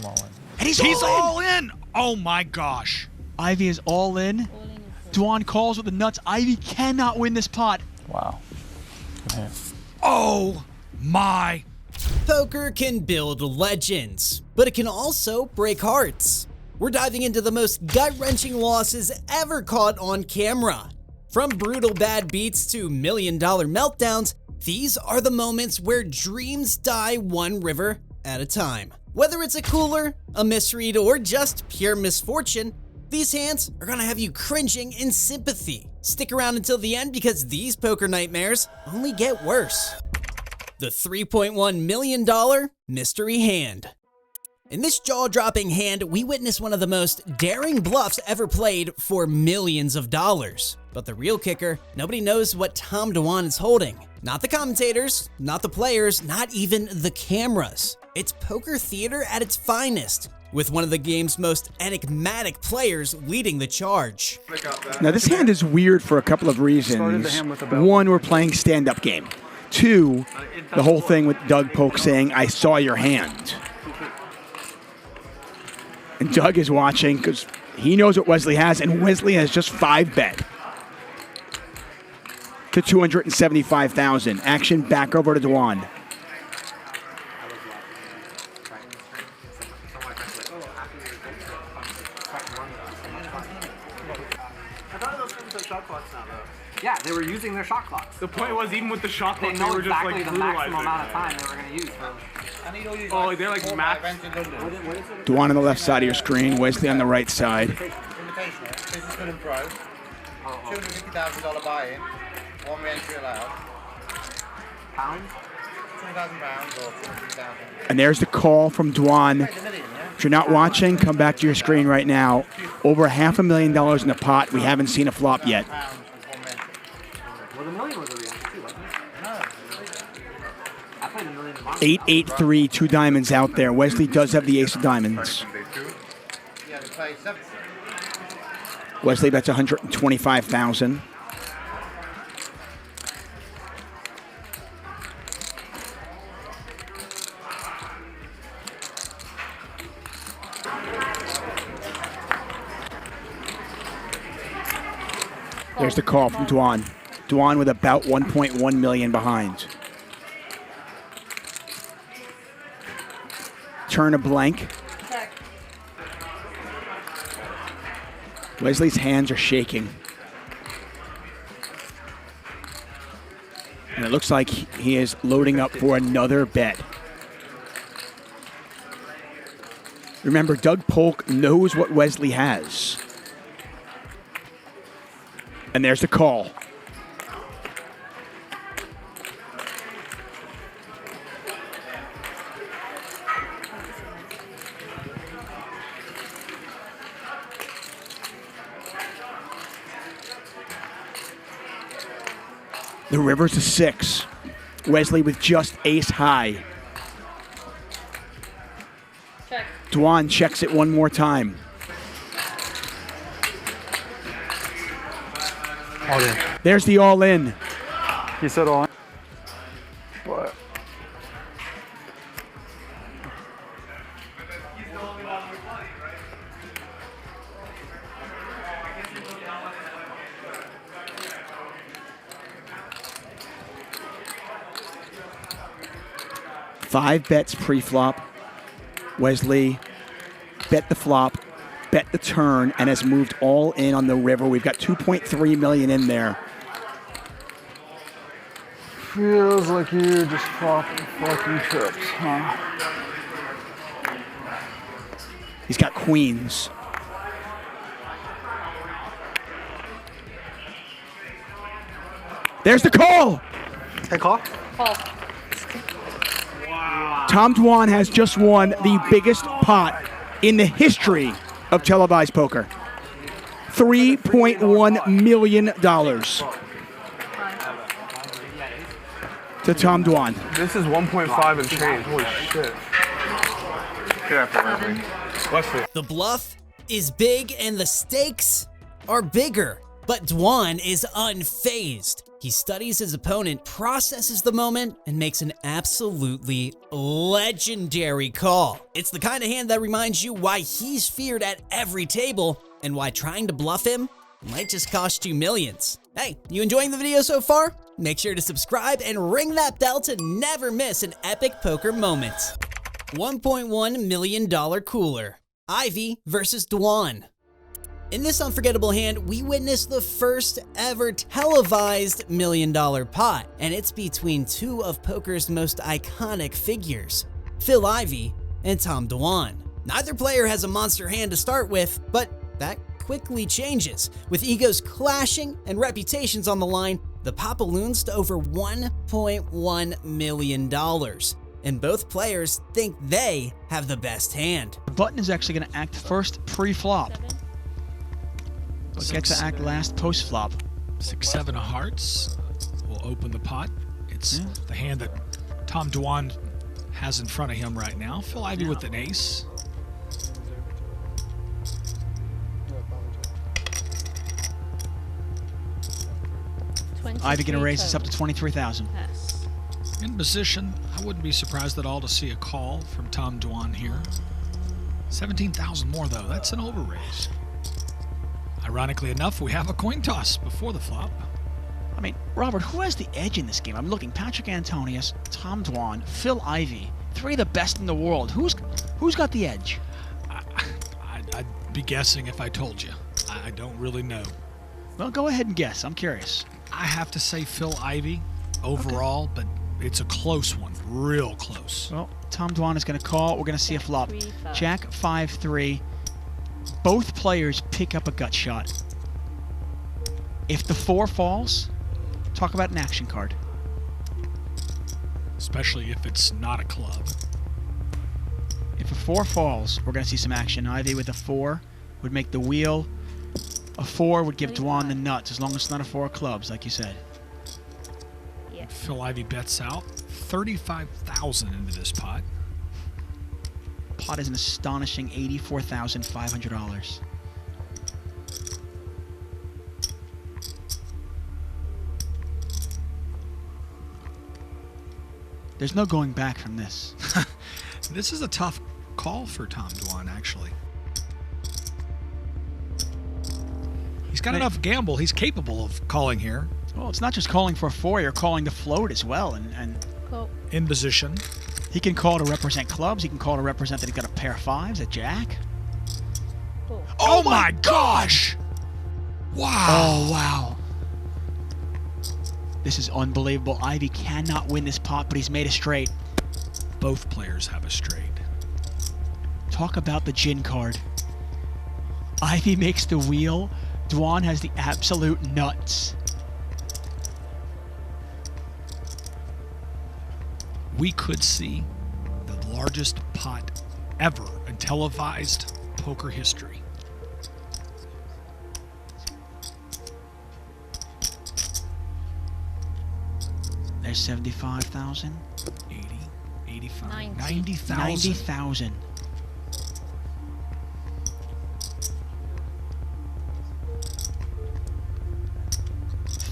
I'm all in. And he's all in! Oh my gosh. Ivey is all in. Dwan calls with the nuts. Ivey cannot win this pot. Wow. Okay. Oh my. Poker can build legends, but it can also break hearts. We're diving into the most gut-wrenching losses ever caught on camera. From brutal bad beats to million-dollar meltdowns, these are the moments where dreams die one river at a time. Whether it's a cooler, a misread, or just pure misfortune, these hands are gonna have you cringing in sympathy. Stick around until the end because these poker nightmares only get worse. The $3.1 million mystery hand. In this jaw-dropping hand, we witness one of the most daring bluffs ever played for millions of dollars. But the real kicker, nobody knows what Tom Dwan is holding. Not the commentators, not the players, not even the cameras. It's poker theater at its finest, with one of the game's most enigmatic players leading the charge. Now this hand is weird for a couple of reasons. One, we're playing stand-up game. Two, the whole thing with Doug Polk saying, "I saw your hand." And Doug is watching because he knows what Wesley has, and Wesley has just 5-bet to 275,000. Action back over to Dwan. Yeah, they were using their shot clocks. The point was, even with the shot clock, they know were just exactly like the maximum brutalizing. amount of time they were going to use. Oh, they're like max. Dwan on the left side of your screen, Wesley on the right side. Invitational, business good and pro, $250,000 buy-in, one re-entry allowed. Pounds? £20,000 or $250,000. And there's the call from Dwan. If you're not watching, come back to your screen right now. Over $500,000 in the pot. We haven't seen a flop yet. Well, the million was a re-entry too, wasn't it? I played a million in mine. 8-8-3, 2 diamonds out there. Wesley does have the ace of diamonds. Yeah, we play 7. Wesley bets 125,000. There's the call from Dwan. Dwan with about 1.1 million behind. Turn a blank. Wesley's hands are shaking. And it looks like he is loading up for another bet. Remember, Doug Polk knows what Wesley has. And there's the call. The river's a 6. Wesley with just ace high. Check. Dwan checks it one more time. All in. There's the all in. He said all in. What? Five bets pre-flop. Wesley bet the flop, bet the turn, and has moved all in on the river. We've got 2.3 million in there. Feels like you're just flopping fucking trips, huh? He's got queens. There's the call. Hey, call. Call. Tom Dwan has just won the biggest pot in the history of televised poker. $3.1 million to Tom Dwan. This is 1.5 and change. Holy shit. Get after Wesley. Wesley. The bluff is big and the stakes are bigger, but Dwan is unfazed. He studies his opponent, processes the moment, and makes an absolutely legendary call. It's the kind of hand that reminds you why he's feared at every table and why trying to bluff him might just cost you millions. Hey, you enjoying the video so far? Make sure to subscribe and ring that bell to never miss an epic poker moment. $1.1 million cooler. Ivey versus Dwan. In this unforgettable hand, we witnessed the first ever televised $1 million pot, and it's between two of poker's most iconic figures, Phil Ivey and Tom Dwan. Neither player has a monster hand to start with, but that quickly changes. With egos clashing and reputations on the line, the pot balloons to over $1.1 million, and both players think they have the best hand. The button is actually going to act first pre-flop. But get to act last post-flop. 6-7 of hearts will open the pot. It's the hand that Tom Dwan has in front of him right now. Phil Ivey with an ace. Ivey going to raise this up to 23,000. In position, I wouldn't be surprised at all to see a call from Tom Dwan here. 17,000 more though, that's an overraise. Ironically enough, we have a coin toss before the flop. I mean, Robert, who has the edge in this game? I'm looking Patrick Antonius, Tom Dwan, Phil Ivey, three of the best in the world. Who's got the edge? I'd be guessing if I told you. I don't really know. Well, go ahead and guess. I'm curious. I have to say Phil Ivey overall, but it's a close one, real close. Well, Tom Dwan is going to call. We're going to see a flop. Jack 5-3. Both players pick up a gut shot. If the 4 falls, talk about an action card. Especially if it's not a club. If a 4 falls, we're going to see some action. Ivey with a 4 would make the wheel. A 4 would give Dwan the nuts, as long as it's not a 4 of clubs, like you said. Yeah. Phil Ivey bets out 35,000 into this pot. Pot is an astonishing $84,500. There's no going back from this. This is a tough call for Tom Dwan, actually. He's got enough gamble. He's capable of calling here. Well, it's not just calling for a 4, you're calling the float as well. And in position. He can call to represent clubs. He can call to represent that he's got a pair of 5s, a jack. Oh my gosh! Wow. Oh, wow. This is unbelievable. Ivey cannot win this pot, but he's made a straight. Both players have a straight. Talk about the gin card. Ivey makes the wheel. Dwan has the absolute nuts. We could see the largest pot ever in televised poker history. There's 75,000. 80, 85, 90. 90,000. 90,000.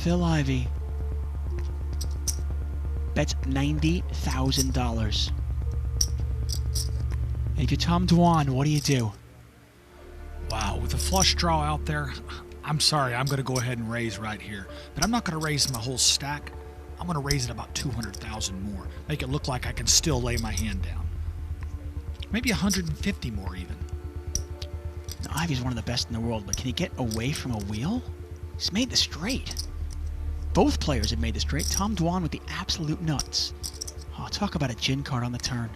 Phil Ivey bets $90,000. And if you're Tom Dwan, what do? Wow, with a flush draw out there, I'm sorry, I'm going to go ahead and raise right here. But I'm not going to raise my whole stack. I'm going to raise it about 200,000 more. Make it look like I can still lay my hand down. Maybe 150 more even. Now, Ivey's one of the best in the world, but can he get away from a wheel? He's made the straight. Both players have made the straight. Tom Dwan with the absolute nuts. Oh, talk about a gin card on the turn.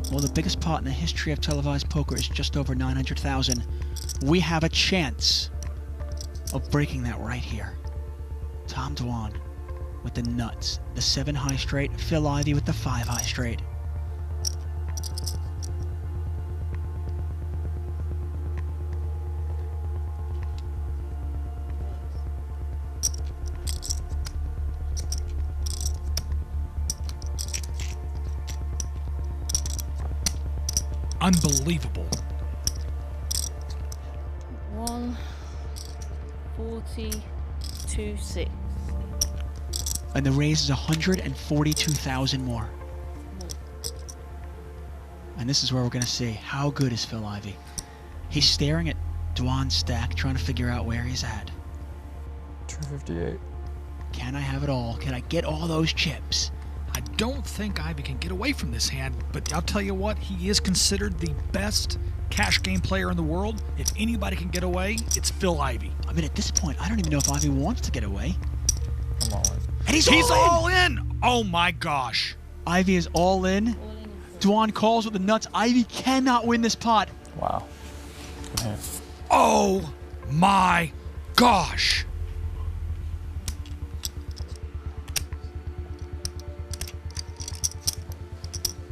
Well, the biggest pot in the history of televised poker is just over 900,000. We have a chance of breaking that right here. Tom Dwan with the nuts. The 7 high straight. Phil Ivey with the 5 high straight. Unbelievable. 42.6. And the raise is 142,000 more. And this is where we're going to see how good is Phil Ivey. He's staring at Dwan's stack, trying to figure out where he's at. 258. Can I have it all? Can I get all those chips? I don't think Ivey can get away from this hand, but I'll tell you what, he is considered the best cash game player in the world. If anybody can get away, it's Phil Ivey. I mean, at this point, I don't even know if Ivey wants to get away. I'm all in. And he's all in! Oh my gosh. Ivey is all in. Dwan calls with the nuts. Ivey cannot win this pot. Wow. Good hand. Oh my gosh.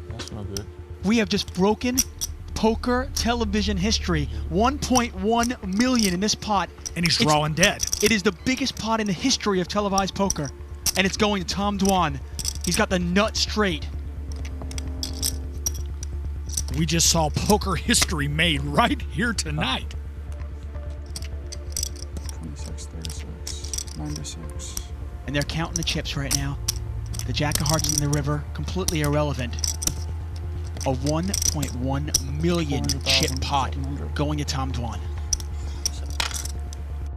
That's no good. We have just broken poker television history. 1.1 million in this pot. And he's drawing dead. It is the biggest pot in the history of televised poker. And it's going to Tom Dwan. He's got the nut straight. We just saw poker history made right here tonight. 26, 36, 96. And they're counting the chips right now. The Jack of Hearts in the river, completely irrelevant. A 1.1 million chip pot going to Tom Dwan.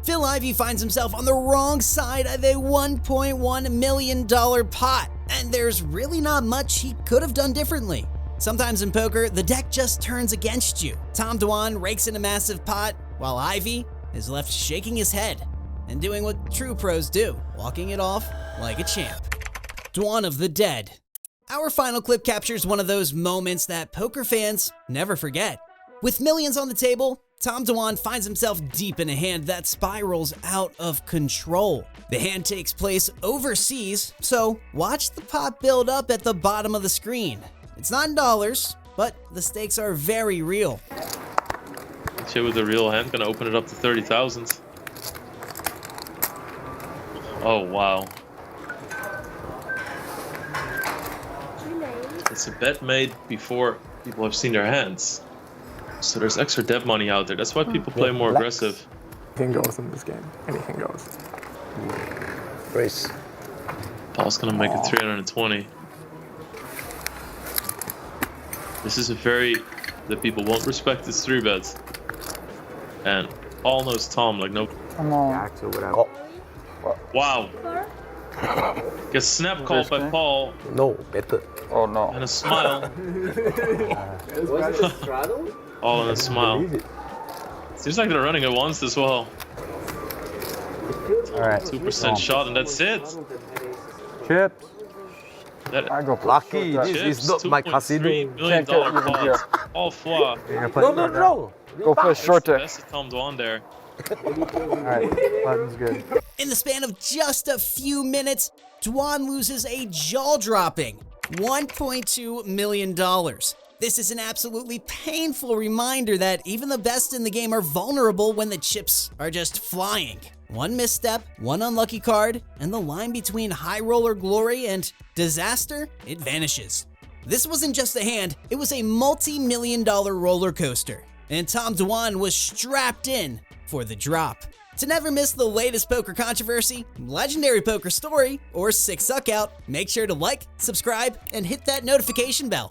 Phil Ivey finds himself on the wrong side of a $1.1 million pot, and there's really not much he could have done differently. Sometimes in poker, the deck just turns against you. Tom Dwan rakes in a massive pot, while Ivey is left shaking his head and doing what true pros do, walking it off like a champ. Dwan of the Dead. Our final clip captures one of those moments that poker fans never forget. With millions on the table, Tom Dwan finds himself deep in a hand that spirals out of control. The hand takes place overseas, so watch the pot build up at the bottom of the screen. It's not in dollars, but the stakes are very real. Shit with a real hand gonna open it up to 30,000. Oh wow. It's a bet made before people have seen their hands. So there's extra dev money out there. That's why people play more aggressive. Anything goes in this game. Anything goes. Race. Paul's gonna make it 320. This is a very that people won't respect his 3-bets. And all knows Tom like no. Come on. Back to whatever. Wow. Gets snap called by Paul No, better. Oh no. and a smile. All in a smile. Seems like they're running it once as well. Alright. 2% shot and that's it. Chips. That I go for Lucky, short this chips, is not my casino. $2.3 million pot. All flop. No. Go for a short deck. That's the Tom Dwan there. Alright, button's good. In the span of just a few minutes, Dwan loses a jaw-dropping $1.2 million. This is an absolutely painful reminder that even the best in the game are vulnerable when the chips are just flying. One misstep, one unlucky card, and the line between high roller glory and disaster, it vanishes. This wasn't just a hand, it was a multi-million-dollar roller coaster, and Tom Dwan was strapped in for the drop. To never miss the latest poker controversy, legendary poker story, or sick suck out, make sure to like, subscribe, and hit that notification bell.